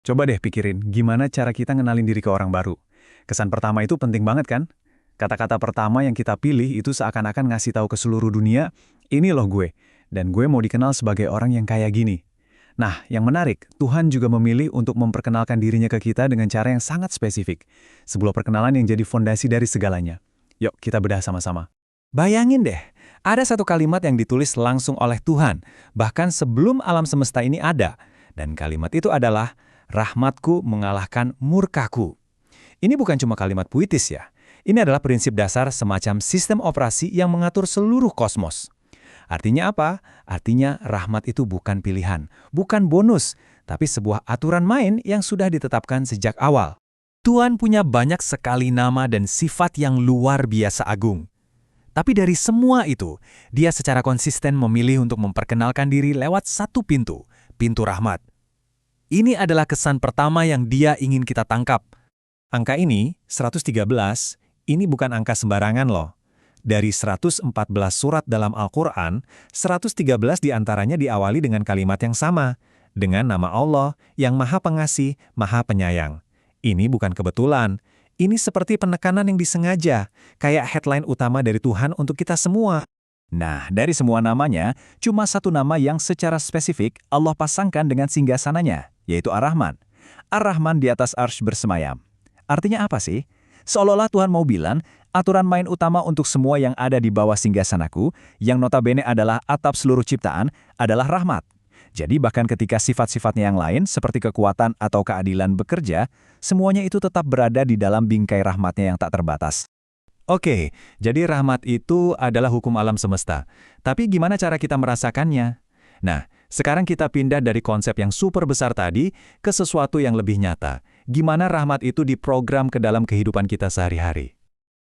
Coba deh pikirin, gimana cara kita ngenalin diri ke orang baru. Kesan pertama itu penting banget kan? Kata-kata pertama yang kita pilih itu seakan-akan ngasih tahu ke seluruh dunia, ini loh gue, dan gue mau dikenal sebagai orang yang kayak gini. Nah, yang menarik, Tuhan juga memilih untuk memperkenalkan dirinya ke kita dengan cara yang sangat spesifik. Sebuah perkenalan yang jadi fondasi dari segalanya. Yuk, kita bedah sama-sama. Bayangin deh, ada satu kalimat yang ditulis langsung oleh Tuhan, bahkan sebelum alam semesta ini ada. Dan kalimat itu adalah, rahmatku mengalahkan murkaku. Ini bukan cuma kalimat puitis ya. Ini adalah prinsip dasar semacam sistem operasi yang mengatur seluruh kosmos. Artinya apa? Artinya rahmat itu bukan pilihan, bukan bonus, tapi sebuah aturan main yang sudah ditetapkan sejak awal. Tuhan punya banyak sekali nama dan sifat yang luar biasa agung. Tapi dari semua itu, dia secara konsisten memilih untuk memperkenalkan diri lewat satu pintu, pintu rahmat. Ini adalah kesan pertama yang dia ingin kita tangkap. Angka ini, 113, ini bukan angka sembarangan loh. Dari 114 surat dalam Al-Quran, 113 diantaranya diawali dengan kalimat yang sama, dengan nama Allah yang Maha Pengasih, Maha Penyayang. Ini bukan kebetulan, ini seperti penekanan yang disengaja, kayak headline utama dari Tuhan untuk kita semua. Nah, dari semua namanya, cuma satu nama yang secara spesifik Allah pasangkan dengan singgasananya, yaitu Ar-Rahman. Ar-Rahman di atas arsy bersemayam. Artinya apa sih? Seolah-olah Tuhan mau bilang, aturan main utama untuk semua yang ada di bawah singgasanaku, yang notabene adalah atap seluruh ciptaan, adalah rahmat. Jadi bahkan ketika sifat-sifatnya yang lain, seperti kekuatan atau keadilan bekerja, semuanya itu tetap berada di dalam bingkai rahmatnya yang tak terbatas. Oke, jadi rahmat itu adalah hukum alam semesta. Tapi gimana cara kita merasakannya? Nah, sekarang kita pindah dari konsep yang super besar tadi ke sesuatu yang lebih nyata. Gimana rahmat itu diprogram ke dalam kehidupan kita sehari-hari?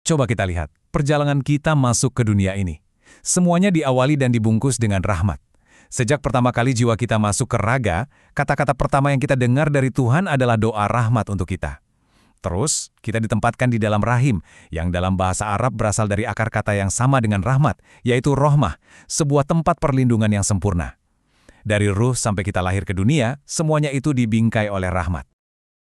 Coba kita lihat, perjalanan kita masuk ke dunia ini. Semuanya diawali dan dibungkus dengan rahmat. Sejak pertama kali jiwa kita masuk ke raga, kata-kata pertama yang kita dengar dari Tuhan adalah doa rahmat untuk kita. Terus, kita ditempatkan di dalam rahim, yang dalam bahasa Arab berasal dari akar kata yang sama dengan rahmat, yaitu rohmah, sebuah tempat perlindungan yang sempurna. Dari ruh sampai kita lahir ke dunia, semuanya itu dibingkai oleh rahmat.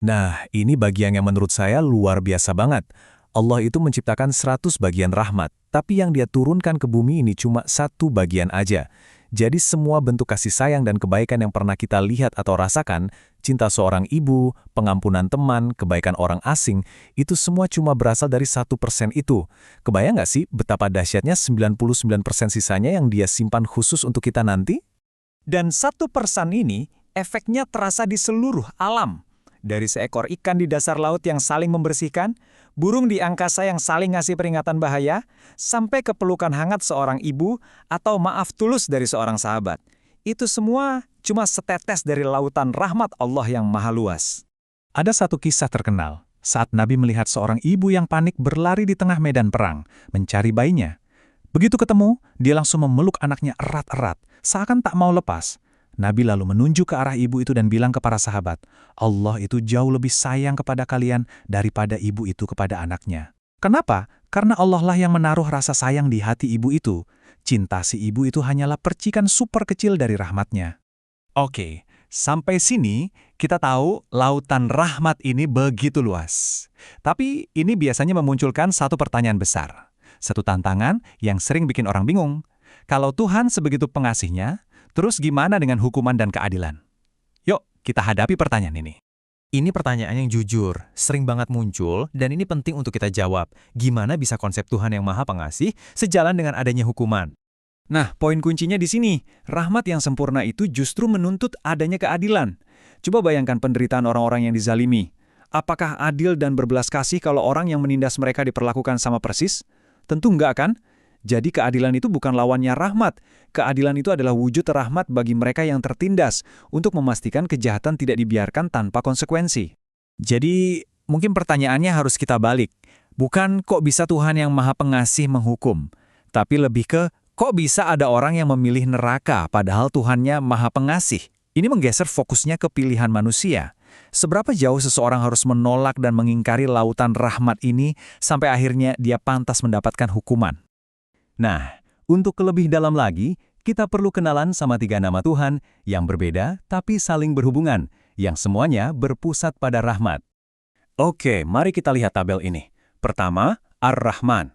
Nah, ini bagian yang menurut saya luar biasa banget. Allah itu menciptakan 100 bagian rahmat, tapi yang dia turunkan ke bumi ini cuma satu bagian aja. Jadi semua bentuk kasih sayang dan kebaikan yang pernah kita lihat atau rasakan, cinta seorang ibu, pengampunan teman, kebaikan orang asing, itu semua cuma berasal dari 1% itu. Kebayang nggak sih betapa dahsyatnya 99% sisanya yang dia simpan khusus untuk kita nanti? Dan 1% ini efeknya terasa di seluruh alam. Dari seekor ikan di dasar laut yang saling membersihkan, burung di angkasa yang saling ngasih peringatan bahaya, sampai ke pelukan hangat seorang ibu atau maaf tulus dari seorang sahabat. Itu semua cuma setetes dari lautan rahmat Allah yang maha luas. Ada satu kisah terkenal, saat Nabi melihat seorang ibu yang panik berlari di tengah medan perang, mencari bayinya. Begitu ketemu, dia langsung memeluk anaknya erat-erat, seakan tak mau lepas. Nabi lalu menunjuk ke arah ibu itu dan bilang kepada sahabat, Allah itu jauh lebih sayang kepada kalian daripada ibu itu kepada anaknya. Kenapa? Karena Allah lah yang menaruh rasa sayang di hati ibu itu. Cinta si ibu itu hanyalah percikan super kecil dari rahmatnya. Oke, sampai sini kita tahu lautan rahmat ini begitu luas. Tapi ini biasanya memunculkan satu pertanyaan besar. Satu tantangan yang sering bikin orang bingung. Kalau Tuhan sebegitu pengasihnya, terus gimana dengan hukuman dan keadilan? Yuk, kita hadapi pertanyaan ini. Ini pertanyaan yang jujur, sering banget muncul, dan ini penting untuk kita jawab. Gimana bisa konsep Tuhan yang Maha Pengasih sejalan dengan adanya hukuman? Nah, poin kuncinya di sini. Rahmat yang sempurna itu justru menuntut adanya keadilan. Coba bayangkan penderitaan orang-orang yang dizalimi. Apakah adil dan berbelas kasih kalau orang yang menindas mereka diperlakukan sama persis? Tentu enggak kan? Jadi keadilan itu bukan lawannya rahmat. Keadilan itu adalah wujud rahmat bagi mereka yang tertindas untuk memastikan kejahatan tidak dibiarkan tanpa konsekuensi. Jadi mungkin pertanyaannya harus kita balik. Bukan kok bisa Tuhan yang Maha Pengasih menghukum, tapi lebih ke kok bisa ada orang yang memilih neraka padahal Tuhannya Maha Pengasih. Ini menggeser fokusnya ke pilihan manusia. Seberapa jauh seseorang harus menolak dan mengingkari lautan rahmat ini sampai akhirnya dia pantas mendapatkan hukuman. Nah, untuk lebih dalam lagi, kita perlu kenalan sama 3 nama Tuhan yang berbeda tapi saling berhubungan, yang semuanya berpusat pada rahmat. Oke, mari kita lihat tabel ini. Pertama, Ar-Rahman.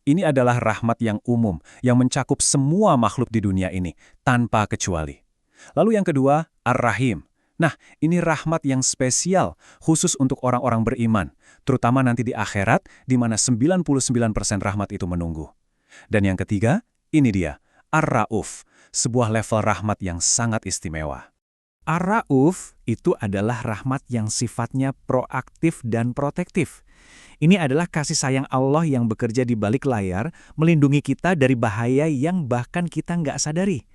Ini adalah rahmat yang umum, yang mencakup semua makhluk di dunia ini, tanpa kecuali. Lalu yang kedua, Ar-Rahim. Nah, ini rahmat yang spesial, khusus untuk orang-orang beriman, terutama nanti di akhirat, di mana 99% rahmat itu menunggu. Dan yang ketiga, ini dia, Ar-Rauf, sebuah level rahmat yang sangat istimewa. Ar-Rauf itu adalah rahmat yang sifatnya proaktif dan protektif. Ini adalah kasih sayang Allah yang bekerja di balik layar, melindungi kita dari bahaya yang bahkan kita nggak sadari.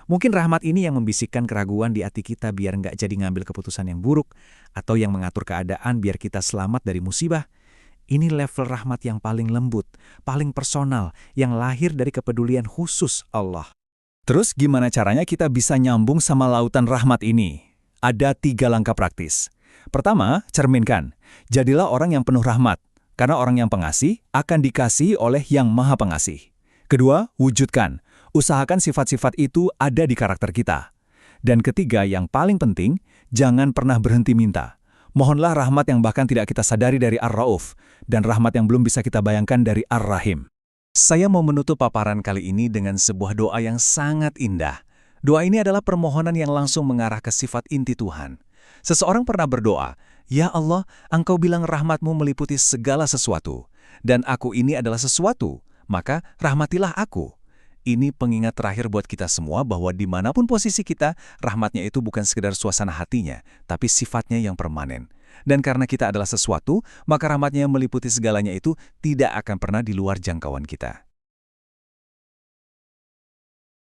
Mungkin rahmat ini yang membisikkan keraguan di hati kita biar nggak jadi ngambil keputusan yang buruk, atau yang mengatur keadaan biar kita selamat dari musibah. Ini level rahmat yang paling lembut, paling personal, yang lahir dari kepedulian khusus Allah. Terus gimana caranya kita bisa nyambung sama lautan rahmat ini? Ada 3 langkah praktis. Pertama, cerminkan. Jadilah orang yang penuh rahmat, karena orang yang pengasih akan dikasihi oleh yang maha pengasih. Kedua, wujudkan. Usahakan sifat-sifat itu ada di karakter kita. Dan ketiga, yang paling penting, jangan pernah berhenti minta. Mohonlah rahmat yang bahkan tidak kita sadari dari Ar-Rauf, dan rahmat yang belum bisa kita bayangkan dari Ar-Rahim. Saya mau menutup paparan kali ini dengan sebuah doa yang sangat indah. Doa ini adalah permohonan yang langsung mengarah ke sifat inti Tuhan. Seseorang pernah berdoa, "Ya Allah, Engkau bilang rahmat-Mu meliputi segala sesuatu, dan aku ini adalah sesuatu, maka rahmatilah aku." Ini pengingat terakhir buat kita semua bahwa dimanapun posisi kita, rahmatnya itu bukan sekedar suasana hatinya, tapi sifatnya yang permanen. Dan karena kita adalah sesuatu, maka rahmatnya yang meliputi segalanya itu tidak akan pernah di luar jangkauan kita.